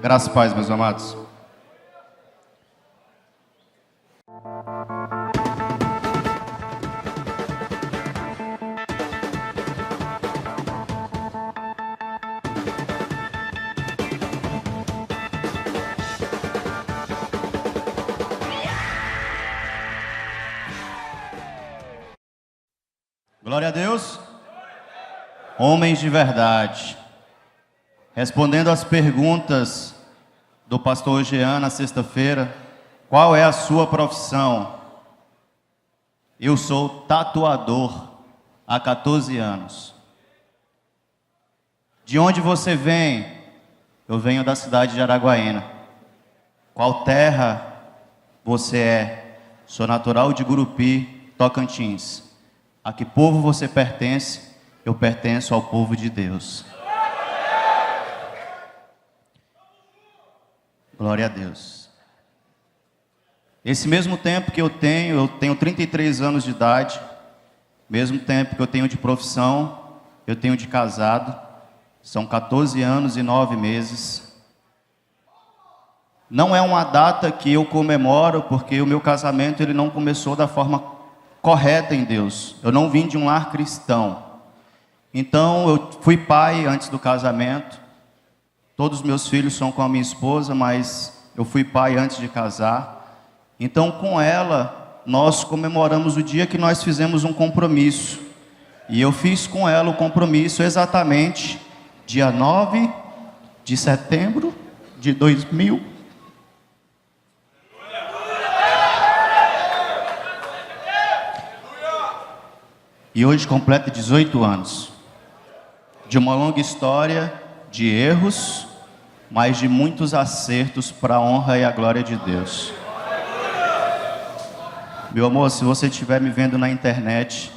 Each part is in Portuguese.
Graças e paz, meus amados. Glória a Deus. Homens de verdade. Respondendo às perguntas do pastor Jean na sexta-feira, qual é a sua profissão? Eu sou tatuador há 14 anos. De onde você vem? Eu venho da cidade de Araguaína. Qual terra você é? Sou natural de Gurupi, Tocantins. A que povo você pertence? Eu pertenço ao povo de Deus. Glória a Deus. Esse mesmo tempo que eu tenho 33 anos de idade, mesmo tempo que eu tenho de profissão, eu tenho de casado, são 14 anos e 9 meses. Não é uma data que eu comemoro, porque o meu casamento ele não começou da forma correta em Deus. Eu não vim de um lar cristão. Então eu fui pai antes do casamento. Todos os meus filhos são com a minha esposa, mas eu fui pai antes de casar. Então com ela nós comemoramos o dia que nós fizemos um compromisso. E eu fiz com ela o compromisso exatamente dia 9 de setembro de 2000. E hoje completa 18 anos. De uma longa história de erros, mas de muitos acertos para a honra e a glória de Deus. Meu amor, se você estiver me vendo na internet,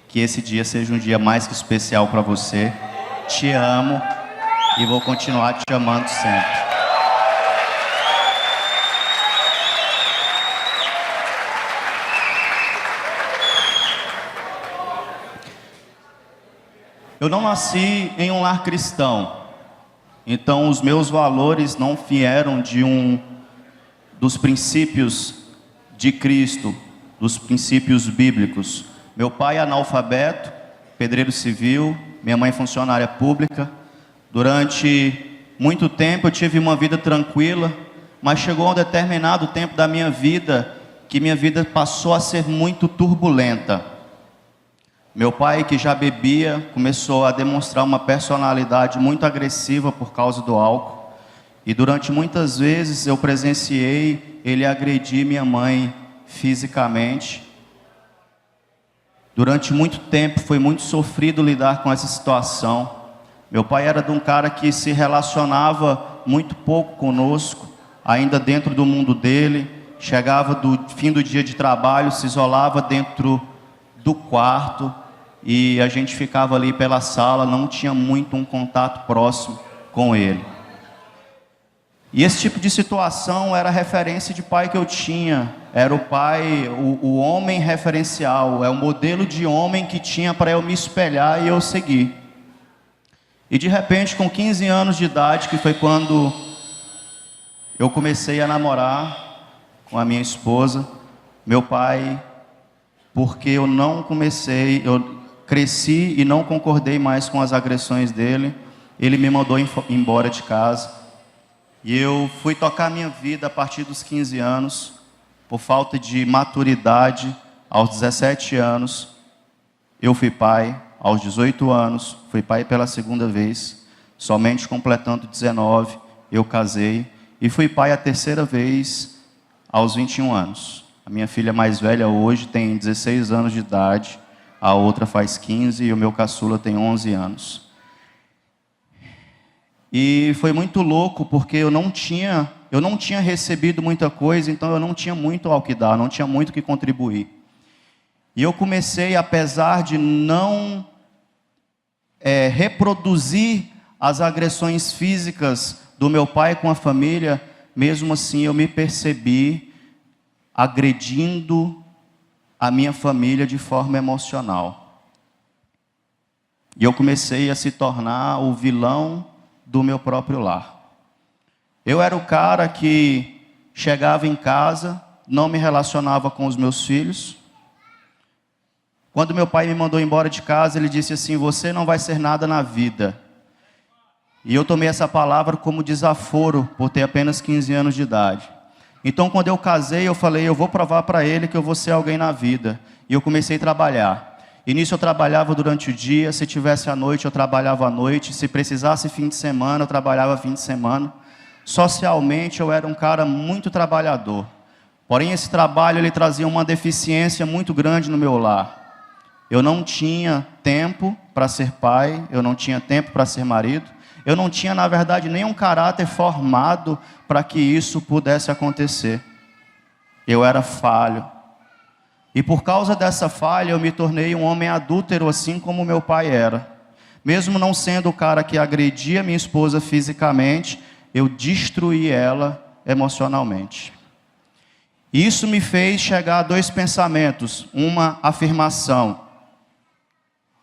que esse dia seja um dia mais que especial para você. Te amo e vou continuar te amando sempre. Eu não nasci em um lar cristão, então os meus valores não vieram dos princípios de Cristo, dos princípios bíblicos. Meu pai é analfabeto, pedreiro civil, minha mãe funcionária pública. Durante muito tempo eu tive uma vida tranquila, mas chegou um determinado tempo da minha vida que minha vida passou a ser muito turbulenta. Meu pai, que já bebia, começou a demonstrar uma personalidade muito agressiva por causa do álcool. E durante muitas vezes eu presenciei ele agredir minha mãe fisicamente. Durante muito tempo foi muito sofrido lidar com essa situação. Meu pai era de um cara que se relacionava muito pouco conosco, ainda dentro do mundo dele. Chegava do fim do dia de trabalho, se isolava dentro do quarto e a gente ficava ali pela sala, não tinha muito um contato próximo com ele. E esse tipo de situação era a referência de pai que eu tinha. Era o pai, o homem referencial, é o modelo de homem que tinha para eu me espelhar e eu seguir. E de repente, com 15 anos de idade, que foi quando eu comecei a namorar com a minha esposa, meu pai, porque eu cresci e não concordei mais com as agressões dele, ele me mandou embora de casa. E eu fui tocar minha vida a partir dos 15 anos, por falta de maturidade. Aos 17 anos, eu fui pai. Aos 18 anos, fui pai pela segunda vez. Somente completando 19, eu casei. E fui pai a terceira vez, aos 21 anos. A minha filha mais velha hoje tem 16 anos de idade. A outra faz 15 e o meu caçula tem 11 anos. E foi muito louco, porque eu não tinha recebido muita coisa, então eu não tinha muito ao que dar, não tinha muito o que contribuir. E eu comecei, apesar de não reproduzir as agressões físicas do meu pai com a família, mesmo assim eu me percebi agredindo a minha família de forma emocional. E eu comecei a se tornar o vilão do meu próprio lar. Eu era o cara que chegava em casa, não me relacionava com os meus filhos. Quando meu pai me mandou embora de casa, ele disse assim: você não vai ser nada na vida. E eu tomei essa palavra como desaforo, por ter apenas 15 anos de idade. Então, quando eu casei, eu falei: eu vou provar para ele que eu vou ser alguém na vida. E eu comecei a trabalhar. E nisso eu trabalhava durante o dia, se tivesse à noite, eu trabalhava à noite. Se precisasse fim de semana, eu trabalhava fim de semana. Socialmente, eu era um cara muito trabalhador. Porém, esse trabalho ele trazia uma deficiência muito grande no meu lar. Eu não tinha tempo para ser pai, eu não tinha tempo para ser marido. Eu não tinha, na verdade, nenhum caráter formado para que isso pudesse acontecer. Eu era falho. E por causa dessa falha, eu me tornei um homem adúltero, assim como meu pai era. Mesmo não sendo o cara que agredia minha esposa fisicamente, eu destruí ela emocionalmente. Isso me fez chegar a dois pensamentos, uma afirmação: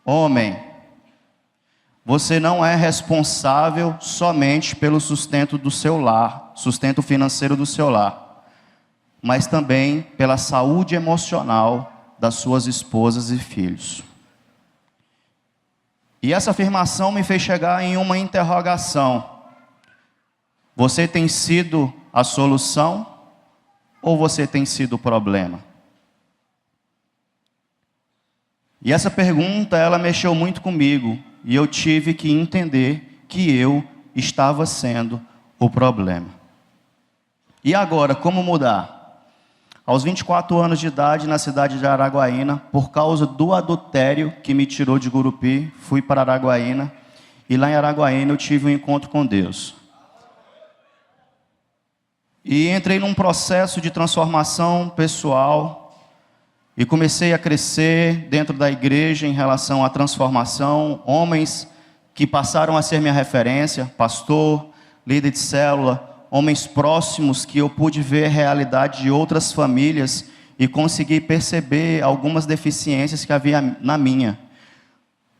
homem, você não é responsável somente pelo sustento do seu lar, sustento financeiro do seu lar, mas também pela saúde emocional das suas esposas e filhos. E essa afirmação me fez chegar em uma interrogação: você tem sido a solução ou você tem sido o problema? E essa pergunta, ela mexeu muito comigo, e eu tive que entender que eu estava sendo o problema. E agora, como mudar? Aos 24 anos de idade, na cidade de Araguaína, por causa do adultério que me tirou de Gurupi, fui para Araguaína, e lá em Araguaína eu tive um encontro com Deus. E entrei num processo de transformação pessoal, e comecei a crescer dentro da igreja em relação à transformação. Homens que passaram a ser minha referência, pastor, líder de célula, homens próximos que eu pude ver a realidade de outras famílias e consegui perceber algumas deficiências que havia na minha.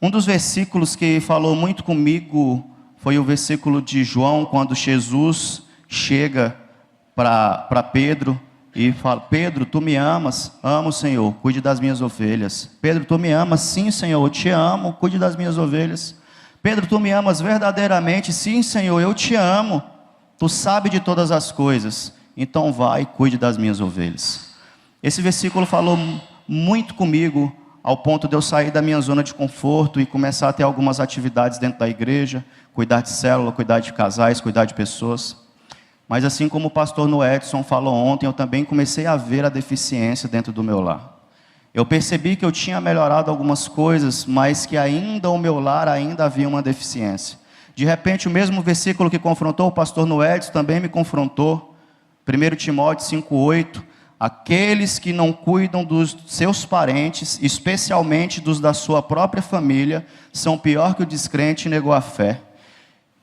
Um dos versículos que falou muito comigo foi o versículo de João, quando Jesus chega para Pedro e fala: Pedro, tu me amas? Amo, Senhor, cuide das minhas ovelhas. Pedro, tu me amas? Sim, Senhor, eu te amo, cuide das minhas ovelhas. Pedro, tu me amas verdadeiramente? Sim, Senhor, eu te amo, tu sabes de todas as coisas, então vai e cuide das minhas ovelhas. Esse versículo falou muito comigo, ao ponto de eu sair da minha zona de conforto e começar a ter algumas atividades dentro da igreja, cuidar de célula, cuidar de casais, cuidar de pessoas. Mas assim como o pastor Noedson falou ontem, eu também comecei a ver a deficiência dentro do meu lar. Eu percebi que eu tinha melhorado algumas coisas, mas que ainda o meu lar ainda havia uma deficiência. De repente, o mesmo versículo que confrontou o pastor Noedson também me confrontou. 1 Timóteo 5,8, aqueles que não cuidam dos seus parentes, especialmente dos da sua própria família, são pior que o descrente e negou a fé.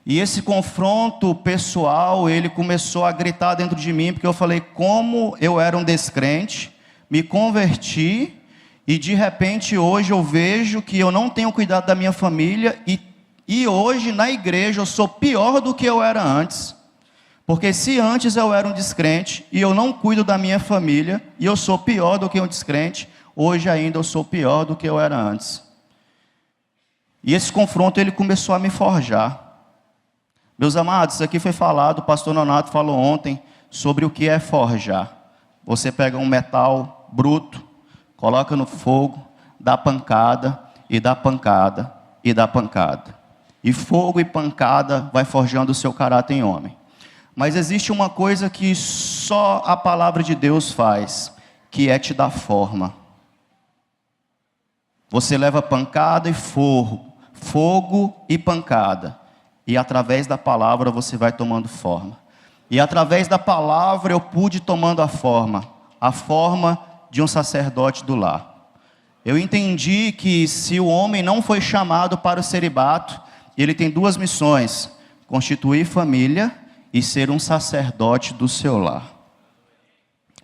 E esse confronto pessoal, ele começou a gritar dentro de mim, porque eu falei como eu era um descrente, me converti, e de repente hoje eu vejo que eu não tenho cuidado da minha família, e hoje na igreja eu sou pior do que eu era antes. Porque se antes eu era um descrente, e eu não cuido da minha família, e eu sou pior do que um descrente, hoje ainda eu sou pior do que eu era antes. E esse confronto ele começou a me forjar. Meus amados, isso aqui foi falado, o pastor Nonato falou ontem sobre o que é forjar. Você pega um metal bruto, coloca no fogo, dá pancada, e dá pancada, e dá pancada. E fogo e pancada vai forjando o seu caráter em homem. Mas existe uma coisa que só a palavra de Deus faz, que é te dar forma. Você leva pancada e fogo e pancada. E através da palavra você vai tomando forma. E através da palavra eu pude tomando a forma de um sacerdote do lar. Eu entendi que se o homem não foi chamado para o celibato, ele tem duas missões: constituir família e ser um sacerdote do seu lar.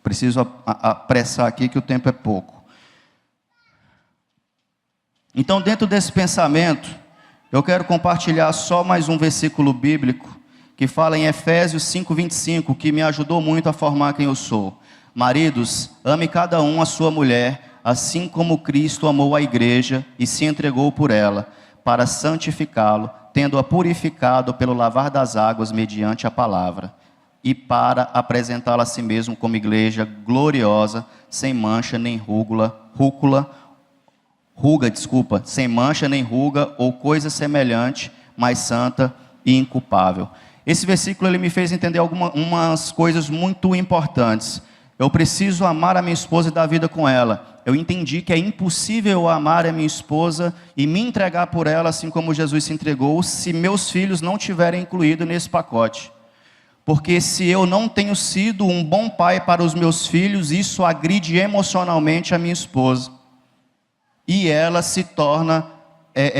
Preciso apressar aqui que o tempo é pouco. Então, dentro desse pensamento, eu quero compartilhar só mais um versículo bíblico que fala em Efésios 5:25, que me ajudou muito a formar quem eu sou. Maridos, ame cada um a sua mulher, assim como Cristo amou a igreja e se entregou por ela, para santificá-lo, tendo-a purificado pelo lavar das águas mediante a palavra, e para apresentá-la a si mesmo como igreja gloriosa, sem mancha nem sem mancha nem ruga ou coisa semelhante, mas santa e inculpável. Esse versículo ele me fez entender umas coisas muito importantes. Eu preciso amar a minha esposa e dar vida com ela. Eu entendi que é impossível eu amar a minha esposa e me entregar por ela, assim como Jesus se entregou, se meus filhos não tiverem incluído nesse pacote. Porque se eu não tenho sido um bom pai para os meus filhos, isso agride emocionalmente a minha esposa. E ela se torna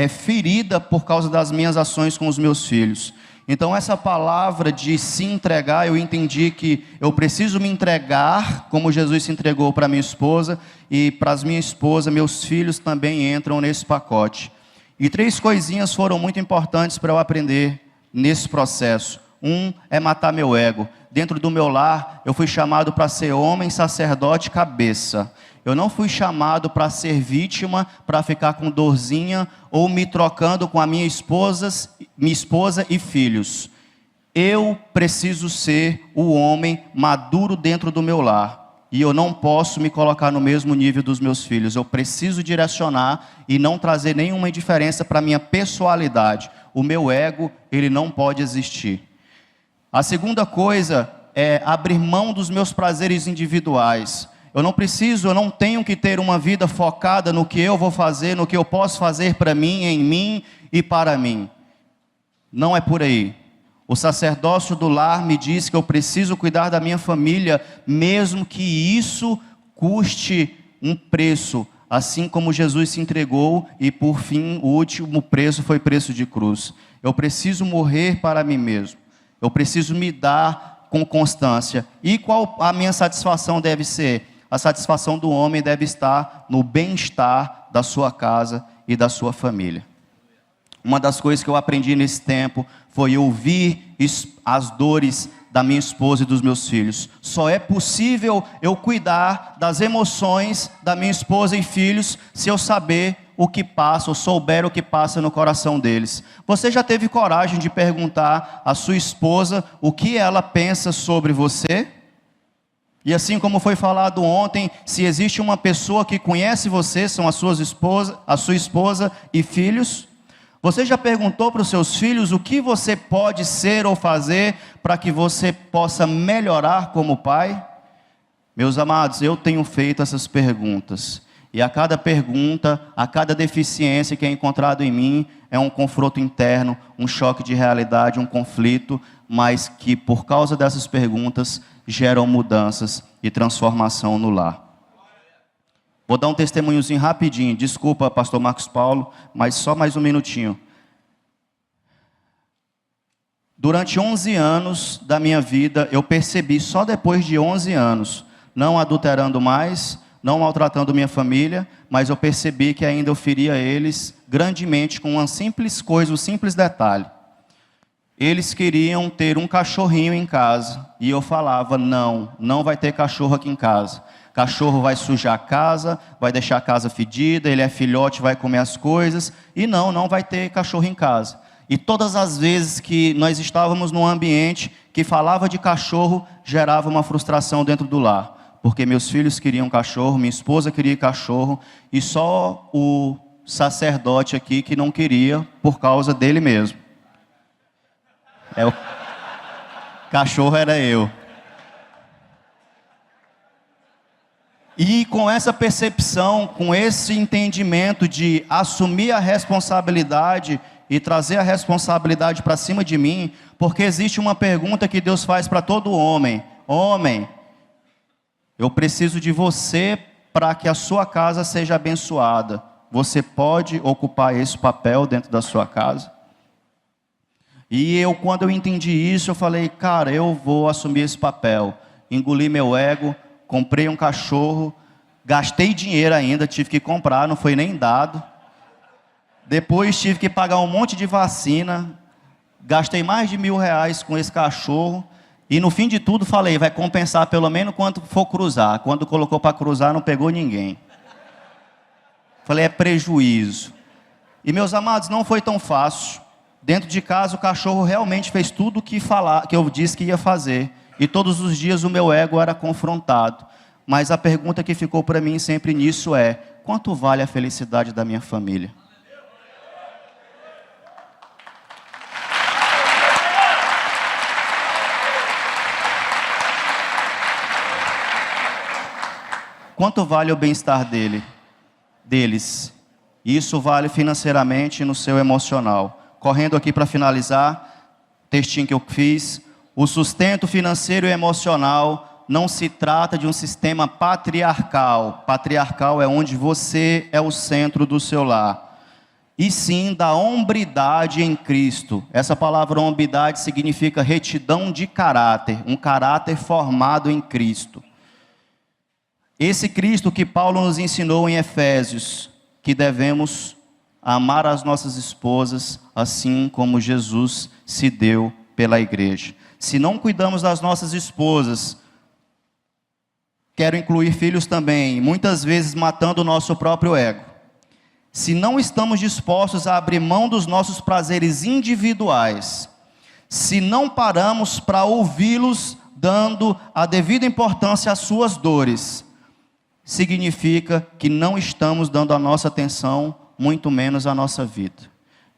ferida por causa das minhas ações com os meus filhos. Então essa palavra de se entregar, eu entendi que eu preciso me entregar, como Jesus se entregou para minha esposa, e para as minha esposa, meus filhos também entram nesse pacote. E 3 coisinhas foram muito importantes para eu aprender nesse processo. Um é matar meu ego. Dentro do meu lar, eu fui chamado para ser homem, sacerdote, cabeça. Eu não fui chamado para ser vítima, para ficar com dorzinha ou me trocando com a minha esposa e filhos. Eu preciso ser o homem maduro dentro do meu lar. E eu não posso me colocar no mesmo nível dos meus filhos. Eu preciso direcionar e não trazer nenhuma indiferença para a minha pessoalidade. O meu ego, ele não pode existir. A segunda coisa é abrir mão dos meus prazeres individuais. Eu não tenho que ter uma vida focada no que eu vou fazer, no que eu posso fazer para mim, em mim e para mim. Não é por aí. O sacerdócio do lar me diz que eu preciso cuidar da minha família, mesmo que isso custe um preço, assim como Jesus se entregou e por fim o último preço foi preço de cruz. Eu preciso morrer para mim mesmo. Eu preciso me dar com constância. E qual a minha satisfação deve ser? A satisfação do homem deve estar no bem-estar da sua casa e da sua família. Uma das coisas que eu aprendi nesse tempo foi ouvir as dores da minha esposa e dos meus filhos. Só é possível eu cuidar das emoções da minha esposa e filhos se eu saber o que passa, ou souber o que passa no coração deles. Você já teve coragem de perguntar à sua esposa o que ela pensa sobre você? E assim como foi falado ontem, se existe uma pessoa que conhece você, são a sua esposa e filhos. Você já perguntou para os seus filhos o que você pode ser ou fazer para que você possa melhorar como pai? Meus amados, eu tenho feito essas perguntas. E a cada pergunta, a cada deficiência que é encontrado em mim, é um confronto interno, um choque de realidade, um conflito, mas que por causa dessas perguntas geram mudanças e transformação no lar. Vou dar um testemunhozinho rapidinho, desculpa pastor Marcos Paulo, mas só mais um minutinho. Durante 11 anos da minha vida, eu percebi só depois de 11 anos, não adulterando mais, não maltratando minha família, mas eu percebi que ainda eu feria eles grandemente com uma simples coisa, um simples detalhe. Eles queriam ter um cachorrinho em casa, e eu falava, não vai ter cachorro aqui em casa. Cachorro vai sujar a casa, vai deixar a casa fedida, ele é filhote, vai comer as coisas, e não vai ter cachorro em casa. E todas as vezes que nós estávamos num ambiente que falava de cachorro, gerava uma frustração dentro do lar. Porque meus filhos queriam cachorro, minha esposa queria cachorro, e só o sacerdote aqui que não queria por causa dele mesmo. O cachorro era eu. E com essa percepção, com esse entendimento de assumir a responsabilidade e trazer a responsabilidade para cima de mim, porque existe uma pergunta que Deus faz para todo homem. Homem, eu preciso de você para que a sua casa seja abençoada. Você pode ocupar esse papel dentro da sua casa? E quando eu entendi isso, eu falei, cara, eu vou assumir esse papel. Engoli meu ego, comprei um cachorro, gastei dinheiro ainda, tive que comprar, não foi nem dado. Depois tive que pagar um monte de vacina. Gastei mais de R$1.000 com esse cachorro. E no fim de tudo falei, vai compensar pelo menos quanto for cruzar. Quando colocou para cruzar, não pegou ninguém. Falei, é prejuízo. E meus amados, não foi tão fácil. Dentro de casa o cachorro realmente fez tudo o que eu disse que ia fazer. E todos os dias o meu ego era confrontado. Mas a pergunta que ficou para mim sempre nisso é, quanto vale a felicidade da minha família? Quanto vale o bem-estar deles? Isso vale financeiramente e no seu emocional. Correndo aqui para finalizar, textinho que eu fiz. O sustento financeiro e emocional não se trata de um sistema patriarcal. Patriarcal é onde você é o centro do seu lar. E sim da hombridade em Cristo. Essa palavra hombridade significa retidão de caráter. Um caráter formado em Cristo. Esse Cristo que Paulo nos ensinou em Efésios, que devemos amar as nossas esposas, assim como Jesus se deu pela igreja. Se não cuidamos das nossas esposas, quero incluir filhos também, muitas vezes matando o nosso próprio ego. Se não estamos dispostos a abrir mão dos nossos prazeres individuais, se não paramos para ouvi-los, dando a devida importância às suas dores, significa que não estamos dando a nossa atenção, muito menos a nossa vida.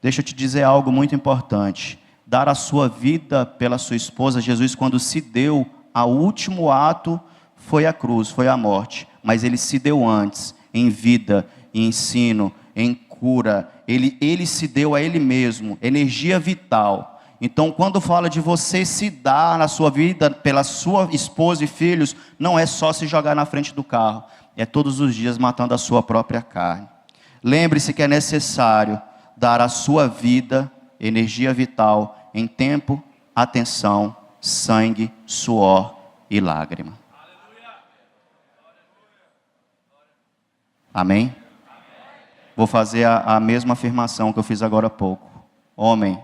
Deixa eu te dizer algo muito importante. Dar a sua vida pela sua esposa, Jesus, quando se deu, o último ato foi a cruz, foi a morte. Mas ele se deu antes, em vida, em ensino, em cura. Ele se deu a ele mesmo, energia vital. Então, quando fala de você se dar na sua vida pela sua esposa e filhos, não é só se jogar na frente do carro. É todos os dias matando a sua própria carne. Lembre-se que é necessário dar a sua vida, energia vital, em tempo, atenção, sangue, suor e lágrima. Amém? Vou fazer a mesma afirmação que eu fiz agora há pouco. Homem,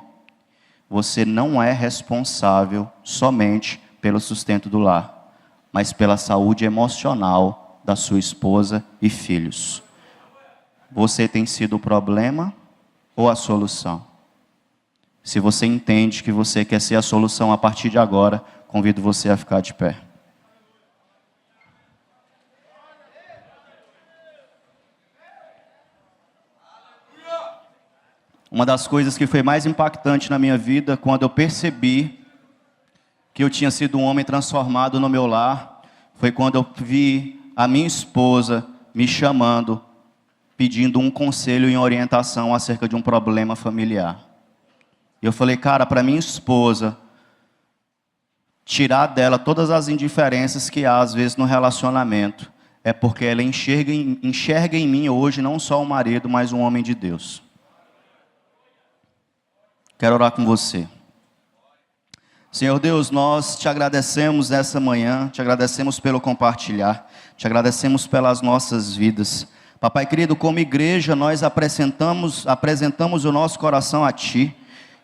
você não é responsável somente pelo sustento do lar, mas pela saúde emocional da sua esposa e filhos. Você tem sido o problema ou a solução? Se você entende que você quer ser a solução a partir de agora, convido você a ficar de pé. Uma das coisas que foi mais impactante na minha vida, quando eu percebi que eu tinha sido um homem transformado no meu lar, foi quando eu vi a minha esposa me chamando, pedindo um conselho e orientação acerca de um problema familiar. E eu falei, cara, para minha esposa, tirar dela todas as indiferenças que há às vezes no relacionamento, é porque ela enxerga em mim hoje não só um marido, mas um homem de Deus. Quero orar com você. Senhor Deus, nós te agradecemos nessa manhã, te agradecemos pelo compartilhar, te agradecemos pelas nossas vidas. Papai querido, como igreja, nós apresentamos o nosso coração a Ti.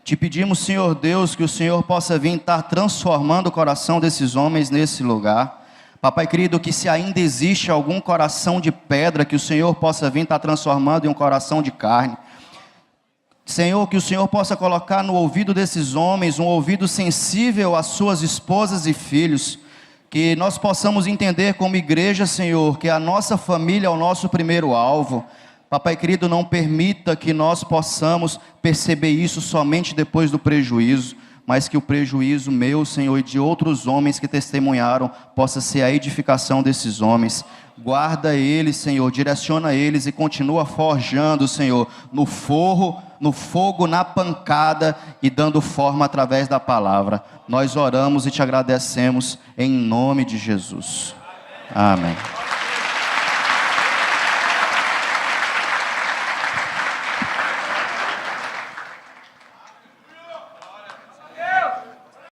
Te pedimos, Senhor Deus, que o Senhor possa vir estar transformando o coração desses homens nesse lugar. Papai querido, que se ainda existe algum coração de pedra, que o Senhor possa vir estar transformando em um coração de carne. Senhor, que o Senhor possa colocar no ouvido desses homens um ouvido sensível às suas esposas e filhos, que nós possamos entender como igreja, Senhor, que a nossa família é o nosso primeiro alvo. Papai querido, não permita que nós possamos perceber isso somente depois do prejuízo, mas que o prejuízo meu, Senhor, e de outros homens que testemunharam, possa ser a edificação desses homens. Guarda eles, Senhor, direciona eles e continua forjando, Senhor, no fogo, na pancada e dando forma através da palavra. Nós oramos e te agradecemos em nome de Jesus. Amém.